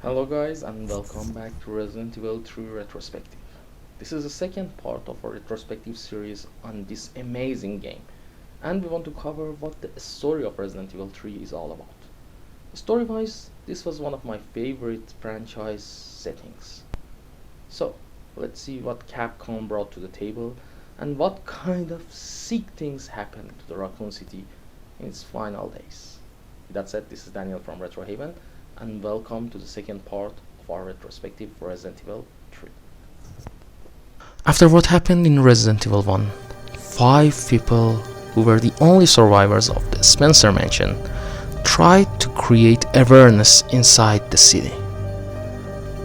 Hello guys and welcome back to Resident Evil 3 Retrospective. This is the second part of our retrospective series on this amazing game, and we want to cover what the story of Resident Evil 3 is all about. Story wise, this was one of my favorite franchise settings. So let's see what Capcom brought to the table and what kind of sick things happened to the Raccoon City in its final days. With that said, this is Daniel from Retro Haven, and welcome to the second part of our retrospective for Resident Evil 3. After what happened in Resident Evil 1, 5 people who were the only survivors of the Spencer Mansion tried to create awareness inside the city.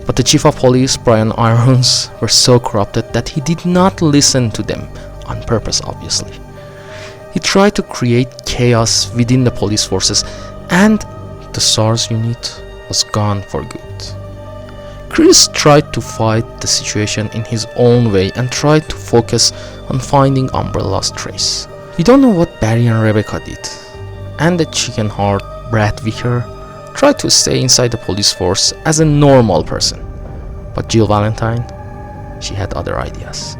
But the chief of police, Brian Irons, were so corrupted that he did not listen to them, on purpose obviously. He tried to create chaos within the police forces, and the SARS unit was gone for good. Chris tried to fight the situation in his own way and tried to focus on finding Umbrella's trace. We don't know what Barry and Rebecca did, and the chicken heart Brad Vicker tried to stay inside the police force as a normal person. But Jill Valentine, she had other ideas.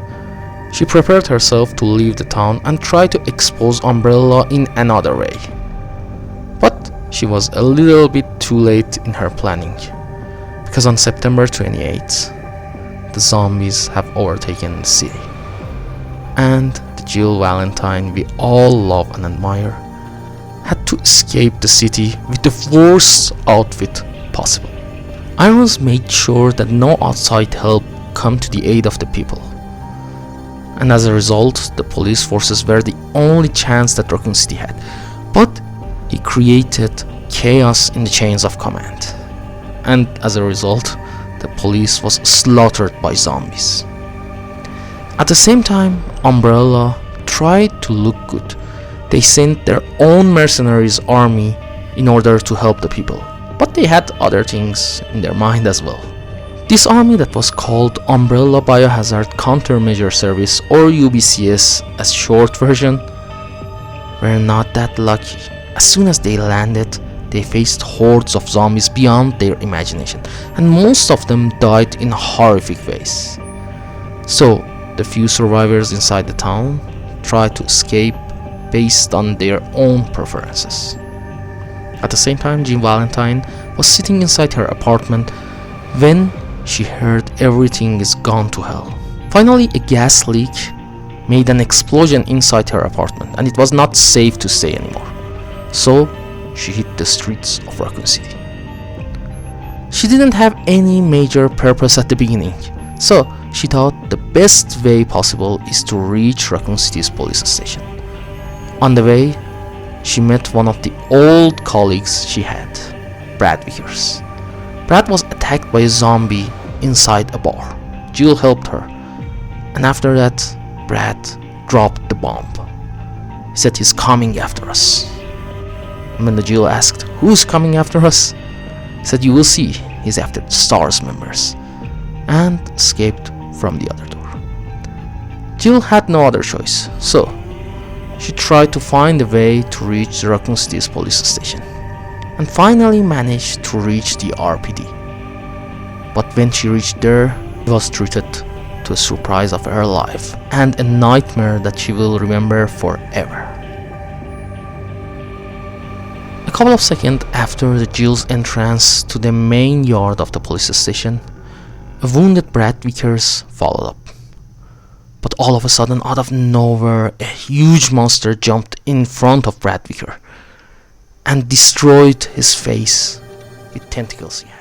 She prepared herself to leave the town and try to expose Umbrella in another way. But she was a little bit too late in her planning, because on September 28th, the zombies have overtaken the city, and the Jill Valentine we all love and admire had to escape the city with the worst outfit possible. Irons made sure that no outside help come to the aid of the people, and as a result, the police forces were the only chance that Raccoon City had. But he created chaos in the chains of command, and as a result, the police was slaughtered by zombies. At the same time, Umbrella tried to look good. They sent their own mercenaries army in order to help the people, but they had other things in their mind as well. This army, that was called Umbrella Biohazard Countermeasure Service, or UBCS as short version, were not that lucky. As soon as they landed, they faced hordes of zombies beyond their imagination, and most of them died in horrific ways. So, the few survivors inside the town tried to escape based on their own preferences. At the same time, Jill Valentine was sitting inside her apartment when she heard everything is gone to hell. Finally, a gas leak made an explosion inside her apartment, and it was not safe to stay anymore. So, she hit the streets of Raccoon City. She didn't have any major purpose at the beginning, so she thought the best way possible is to reach Raccoon City's police station. On the way, she met one of the old colleagues she had, Brad Vickers. Brad was attacked by a zombie inside a bar. Jill helped her, and after that, Brad dropped the bomb. He said he's coming after us. And when the Jill asked, "Who's coming after us?" he said, "You will see, he's after the STARS members," and escaped from the other door. Jill had no other choice, so she tried to find a way to reach the Raccoon City's police station, and finally managed to reach the RPD. But when she reached there, she was treated to a surprise of her life, and a nightmare that she will remember forever. A couple of seconds after the Jill's entrance to the main yard of the police station, a wounded Brad Vickers followed up. But all of a sudden, out of nowhere, a huge monster jumped in front of Brad Vicker and destroyed his face with tentacles he had.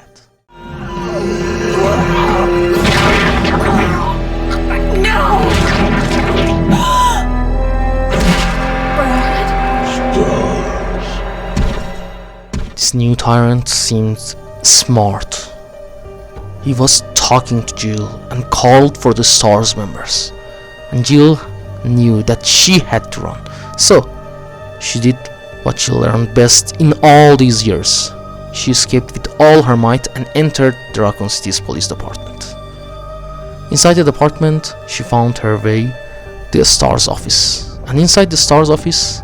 This new tyrant seemed smart. He was talking to Jill and called for the STARS members, and Jill knew that she had to run, so she did what she learned best in all these years. She escaped with all her might and entered the Raccoon City's police department. Inside the department, she found her way to the STARS office, and inside the STARS office,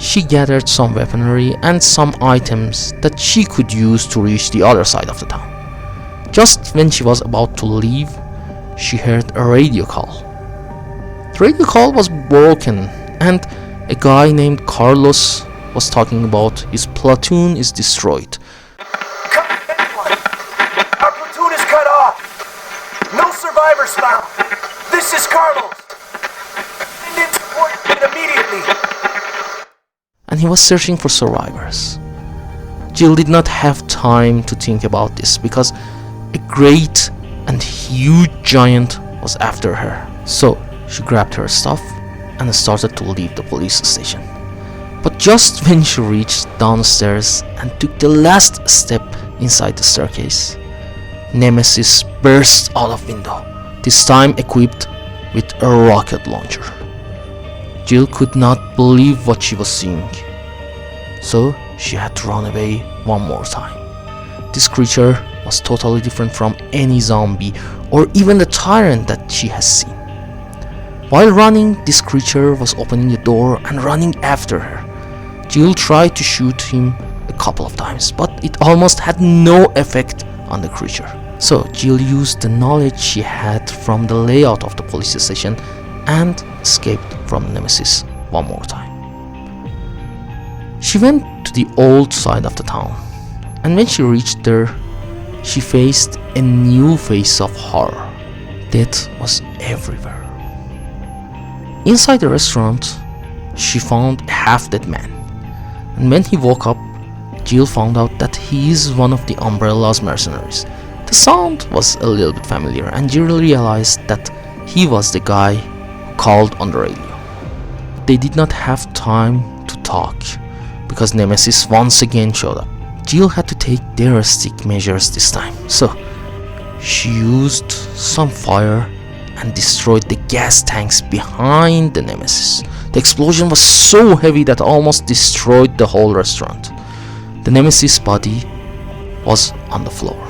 she gathered some weaponry and some items that she could use to reach the other side of the town. Just when she was about to leave, she heard a radio call. The radio call was broken, and a guy named Carlos was talking about his platoon is destroyed. Our platoon is cut off. No survivors found. This is Carlos. Send in support immediately. And he was searching for survivors. Jill did not have time to think about this because a great and huge giant was after her. So she grabbed her stuff and started to leave the police station. But just when she reached downstairs and took the last step inside the staircase, Nemesis burst out of window, this time equipped with a rocket launcher. Jill could not believe what she was seeing, so she had to run away one more time. This creature was totally different from any zombie or even the tyrant that she has seen. While running, this creature was opening the door and running after her. Jill tried to shoot him a couple of times, but it almost had no effect on the creature. So Jill used the knowledge she had from the layout of the police station and escaped from Nemesis one more time. She went to the old side of the town, and when she reached there, she faced a new face of horror. Death was everywhere. Inside the restaurant, she found a half-dead man, and when he woke up, Jill found out that he is one of the Umbrella's mercenaries. The sound was a little bit familiar, and Jill realized that he was the guy who called on the radio. They did not have time to talk, because Nemesis once again showed up. Jill had to take drastic measures this time, so she used some fire and destroyed the gas tanks behind the Nemesis. The explosion was so heavy that almost destroyed the whole restaurant. The Nemesis body was on the floor.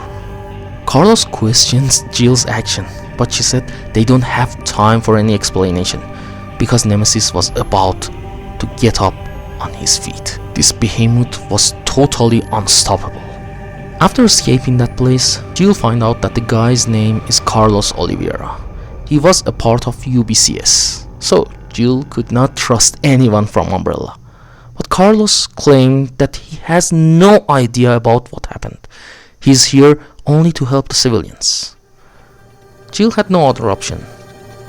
Carlos questions Jill's action, but she said they don't have time for any explanation because Nemesis was about to get up on his feet. This behemoth was totally unstoppable. After escaping that place, Jill found out that the guy's name is Carlos Oliveira. He was a part of UBCS, so Jill could not trust anyone from Umbrella. But Carlos claimed that he has no idea about what happened. He is here only to help the civilians. Jill had no other option.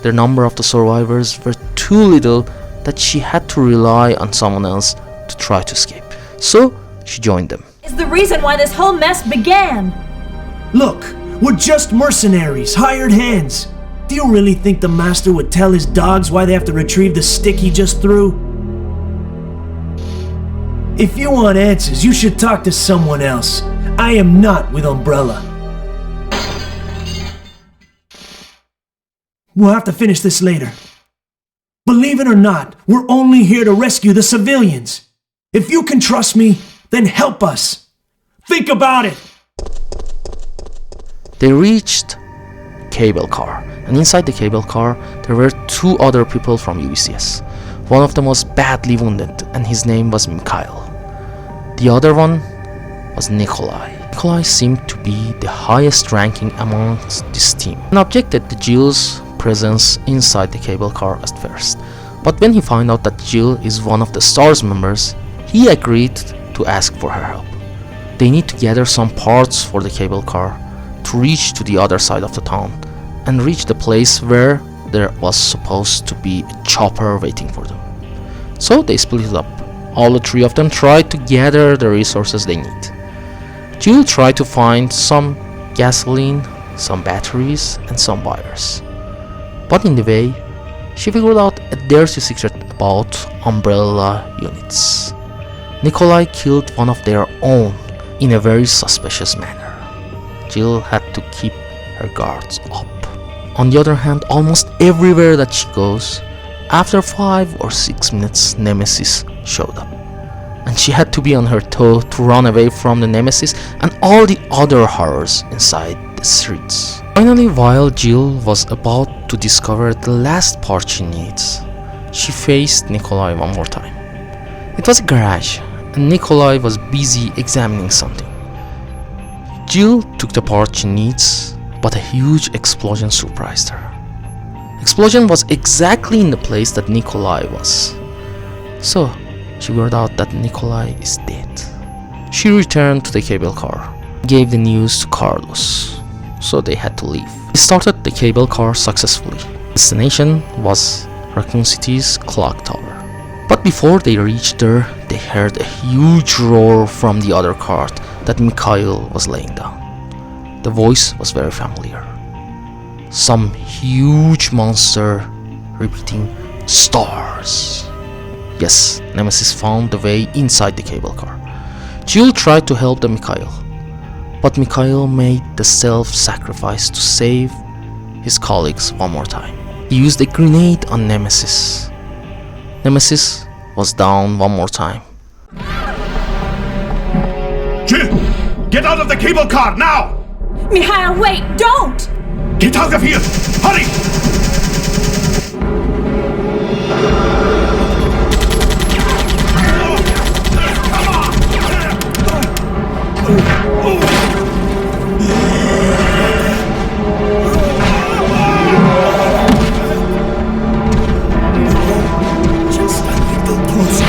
The number of the survivors were too little that she had to rely on someone else to try to escape. So she joined them. Is the reason why this whole mess began. Look, we're just mercenaries, hired hands. Do you really think the master would tell his dogs why they have to retrieve the stick he just threw? If you want answers, you should talk to someone else. I am not with Umbrella. We'll have to finish this later. Believe it or not, we're only here to rescue the civilians. If you can trust me, then help us. Think about it. They reached a cable car, and inside the cable car there were two other people from UBCS. One of them was badly wounded, and his name was Mikhail. The other one was Nikolai. Nikolai seemed to be the highest ranking amongst this team and objected to Jill's presence inside the cable car at first. But when he found out that Jill is one of the STARS members, he agreed to ask for her help. They need to gather some parts for the cable car to reach to the other side of the town and reach the place where there was supposed to be a chopper waiting for them. So they split up. All the three of them tried to gather the resources they need. Jill tried to find some gasoline, some batteries, and some wires. But in the way, she figured out a dirty secret about Umbrella units. Nikolai killed one of their own in a very suspicious manner. Jill had to keep her guards up. On the other hand, almost everywhere that she goes, after 5 or 6 minutes, Nemesis showed up. And she had to be on her toe to run away from the Nemesis and all the other horrors inside the streets. Finally, while Jill was about to discover the last part she needs, she faced Nikolai one more time. It was a garage, and Nikolai was busy examining something. Jill took the part she needs, but a huge explosion surprised her. Explosion was exactly in the place that Nikolai was. So, she worked out that Nikolai is dead. She returned to the cable car, gave the news to Carlos, so they had to leave. They started the cable car successfully. Destination was Raccoon City's clock tower. But before they reached there, they heard a huge roar from the other cart that Mikhail was laying down. The voice was very familiar. Some huge monster repeating stars. Yes, Nemesis found the way inside the cable car. Jill tried to help the Mikhail, but Mikhail made the self-sacrifice to save his colleagues one more time. He used a grenade on Nemesis. Nemesis was down one more time. Jill, get out of the cable car now! Mikhail, wait! Don't! Get out of here! Hurry! Just a little closer.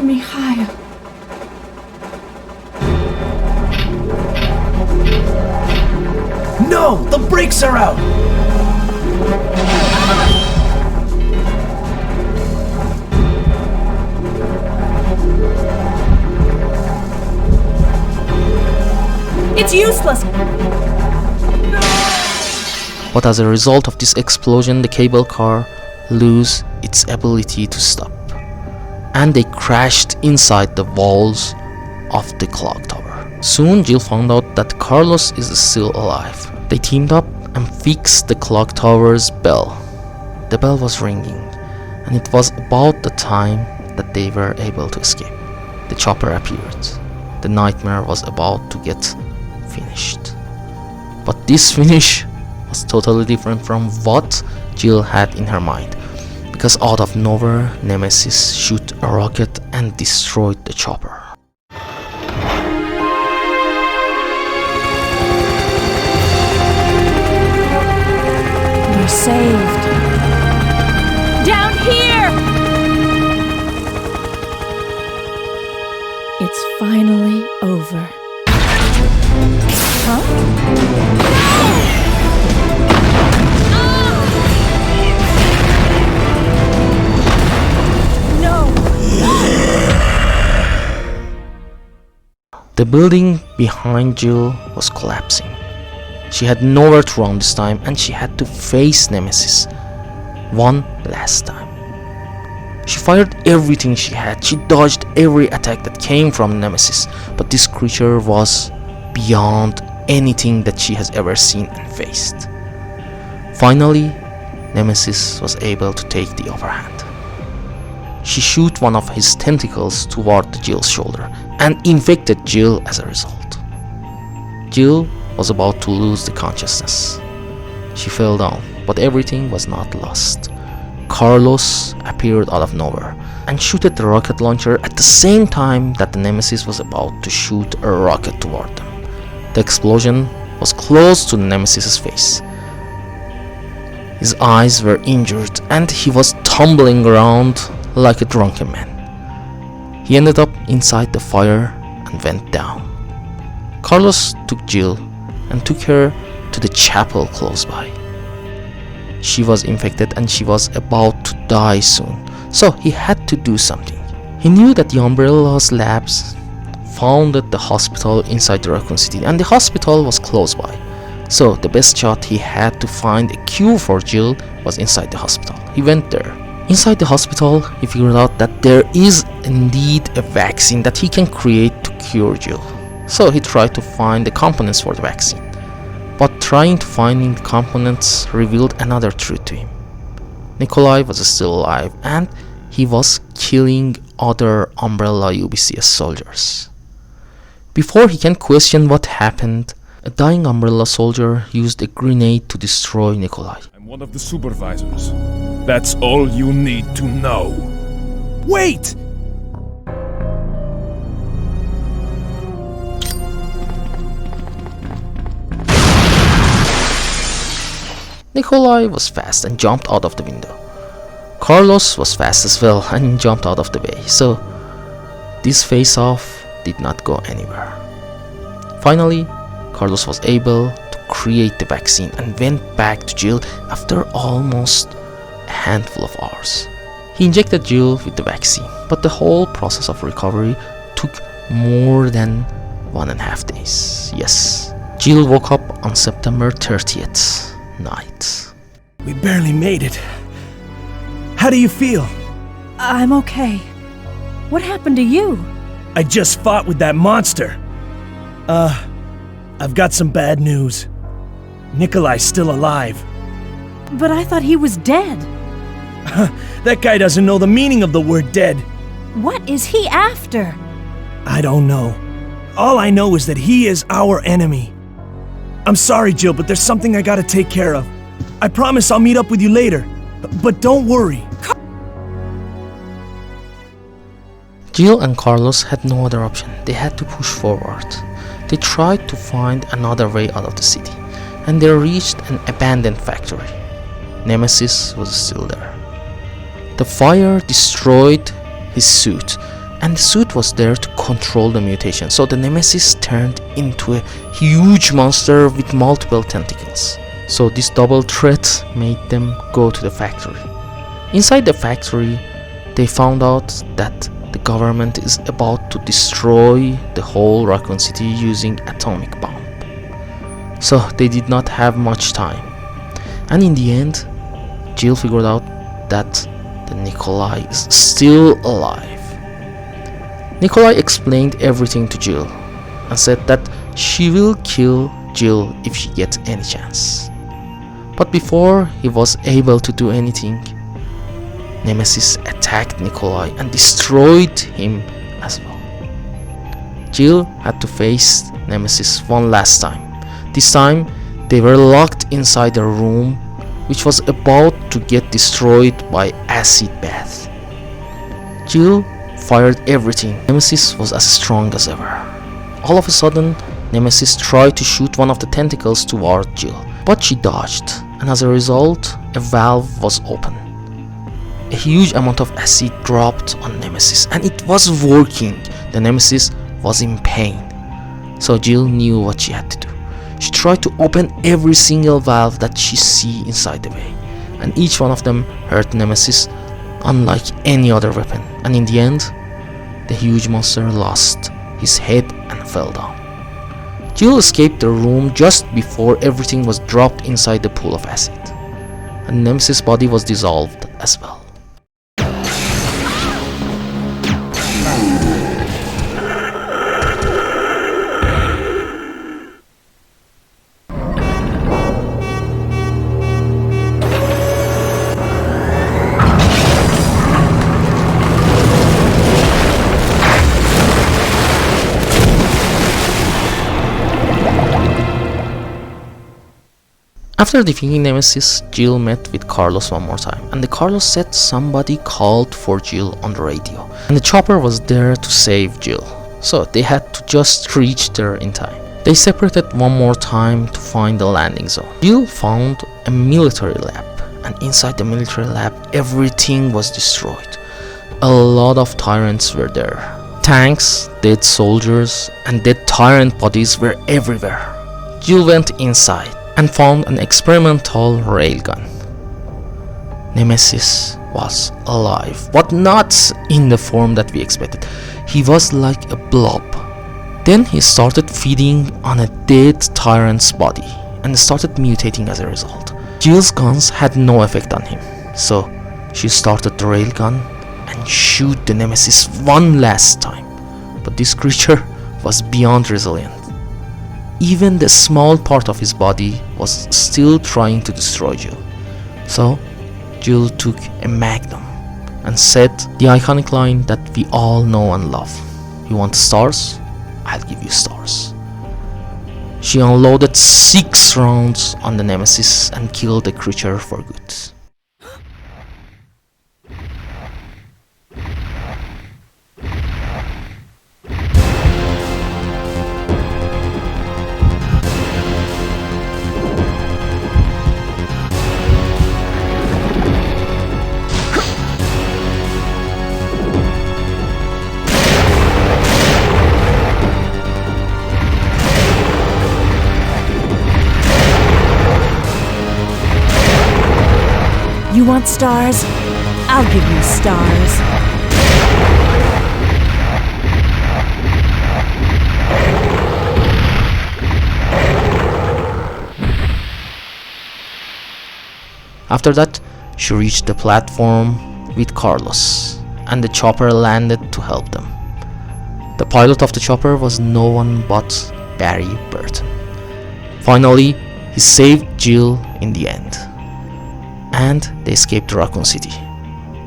Mikhail. No! The brakes are out! It's useless! But as a result of this explosion, the cable car lose its ability to stop, and they crashed inside the walls of the clock tower. Soon Jill found out that Carlos is still alive. They teamed up and fixed the clock tower's bell. The bell was ringing, and it was about the time that they were able to escape. The chopper appeared. The nightmare was about to get finished. But this finish was totally different from what Jill had in her mind, because out of nowhere Nemesis shoot a rocket and destroyed the chopper. We're saved. Down here! It's finally over. The building behind Jill was collapsing. She had nowhere to run this time, and she had to face Nemesis one last time. She fired everything she had. She dodged every attack that came from Nemesis, but this creature was beyond anything that she has ever seen and faced. Finally, Nemesis was able to take the upper hand. She shot one of his tentacles toward Jill's shoulder and infected Jill as a result. Jill was about to lose the consciousness. She fell down, but everything was not lost. Carlos appeared out of nowhere and shot the rocket launcher at the same time that the Nemesis was about to shoot a rocket toward them. The explosion was close to the Nemesis' face. His eyes were injured and he was tumbling around like a drunken man. He ended up inside the fire and went down. Carlos took Jill and took her to the chapel close by. She was infected and she was about to die soon, so he had to do something. He knew that the Umbrella's labs founded the hospital inside the Raccoon City, and the hospital was close by. So the best shot he had to find a cure for Jill was inside the hospital. He went there. Inside the hospital, he figured out that there is indeed a vaccine that he can create to cure Jill. So he tried to find the components for the vaccine. But trying to find the components revealed another truth to him. Nikolai was still alive and he was killing other Umbrella UBCS soldiers. Before he can question what happened, a dying Umbrella soldier used a grenade to destroy Nikolai. I'm one of the supervisors. That's all you need to know. Wait! Nikolai was fast and jumped out of the window. Carlos was fast as well and jumped out of the way, so this face-off did not go anywhere. Finally, Carlos was able to create the vaccine and went back to Jill after almost a handful of hours. He injected Jill with the vaccine, but the whole process of recovery took more than 1.5 days. Yes, Jill woke up on September 30th night. We barely made it. How do you feel? I'm okay. What happened to you? I just fought with that monster. I've got some bad news. Nikolai's still alive. But I thought he was dead. That guy doesn't know the meaning of the word dead. What is he after? I don't know. All I know is that he is our enemy. I'm sorry, Jill, but there's something I gotta take care of. I promise I'll meet up with you later. But don't worry. Jill and Carlos had no other option. They had to push forward. They tried to find another way out of the city, and they reached an abandoned factory. Nemesis was still there. The fire destroyed his suit, and the suit was there to control the mutation, so the Nemesis turned into a huge monster with multiple tentacles. So this double threat made them go to the factory. Inside the factory, they found out that the government is about to destroy the whole Raccoon City using atomic bomb. So they did not have much time. And in the end, Jill figured out that the Nikolai is still alive. Nikolai explained everything to Jill and said that she will kill Jill if she gets any chance. But before he was able to do anything, Nemesis attacked Nikolai and destroyed him as well. Jill had to face Nemesis one last time. This time, they were locked inside a room which was about to get destroyed by acid bath. Jill fired everything. Nemesis was as strong as ever. All of a sudden, Nemesis tried to shoot one of the tentacles toward Jill, but she dodged, and as a result, a valve was open. A huge amount of acid dropped on Nemesis, and it was working. The Nemesis was in pain, so Jill knew what she had to do. She tried to open every single valve that she see inside the way, and each one of them hurt Nemesis unlike any other weapon, and in the end, the huge monster lost his head and fell down. Jill escaped the room just before everything was dropped inside the pool of acid, and Nemesis' body was dissolved as well. After defeating Nemesis, Jill met with Carlos one more time, and the Carlos said somebody called for Jill on the radio, and the chopper was there to save Jill, so they had to just reach there in time. They separated one more time to find the landing zone. Jill found a military lab, and inside the military lab everything was destroyed. A lot of tyrants were there. Tanks, dead soldiers, and dead tyrant bodies were everywhere. Jill went inside and found an experimental railgun. Nemesis was alive, but not in the form that we expected. He was like a blob. Then he started feeding on a dead tyrant's body and started mutating as a result. Jill's guns had no effect on him, so she started the railgun and shoot the Nemesis one last time. But this creature was beyond resilient. Even the small part of his body was still trying to destroy Jill. So, Jill took a magnum and said the iconic line that we all know and love. You want stars? I'll give you stars. She unloaded 6 rounds on the Nemesis and killed the creature for good. You want stars? I'll give you stars. After that, she reached the platform with Carlos, and the chopper landed to help them. The pilot of the chopper was no one but Barry Burton. Finally, he saved Jill in the end, and they escaped Raccoon City.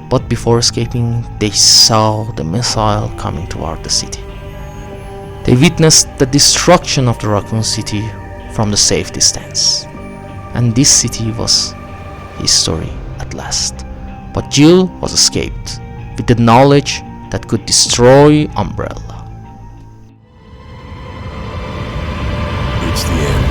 But before escaping, they saw the missile coming toward the city. They witnessed the destruction of the Raccoon City from the safe distance, and this city was history at last. But Jill was escaped with the knowledge that could destroy Umbrella. It's the end.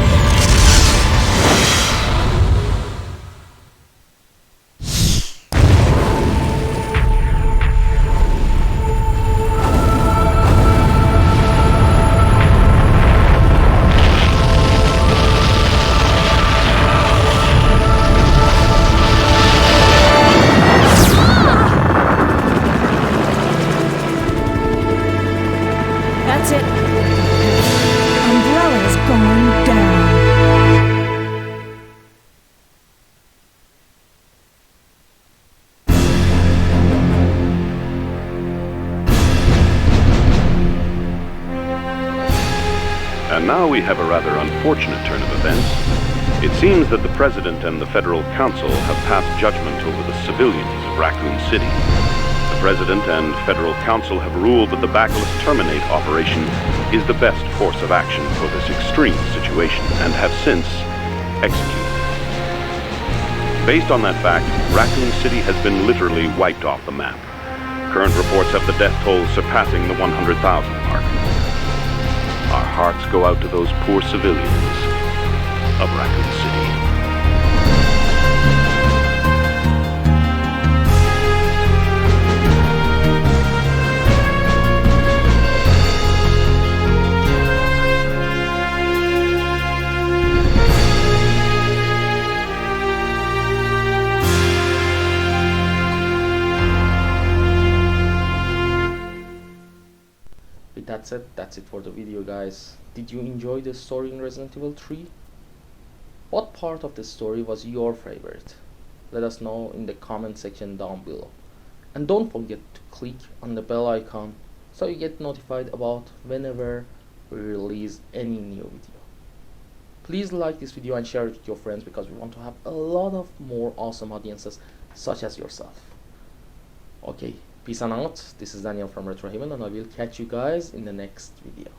That's it. Umbrella's going down. And now we have a rather unfortunate turn of events. It seems that the President and the Federal Council have passed judgment over the civilians of Raccoon City. The President and Federal Council have ruled that the Bacillus Terminate operation is the best course of action for this extreme situation and have since executed. Based on that fact, Raccoon City has been literally wiped off the map. Current reports have the death toll surpassing the 100,000 mark. Our hearts go out to those poor civilians of Raccoon City. With that said, that's it for the video, guys. Did you enjoy the story in Resident Evil 3? What part of the story was your favorite? Let us know in the comment section down below. And don't forget to click on the bell icon so you get notified about whenever we release any new video. Please like this video and share it with your friends because we want to have a lot of more awesome audiences such as yourself. Okay, peace and out. This is Daniel from Retro Haven, and I will catch you guys in the next video.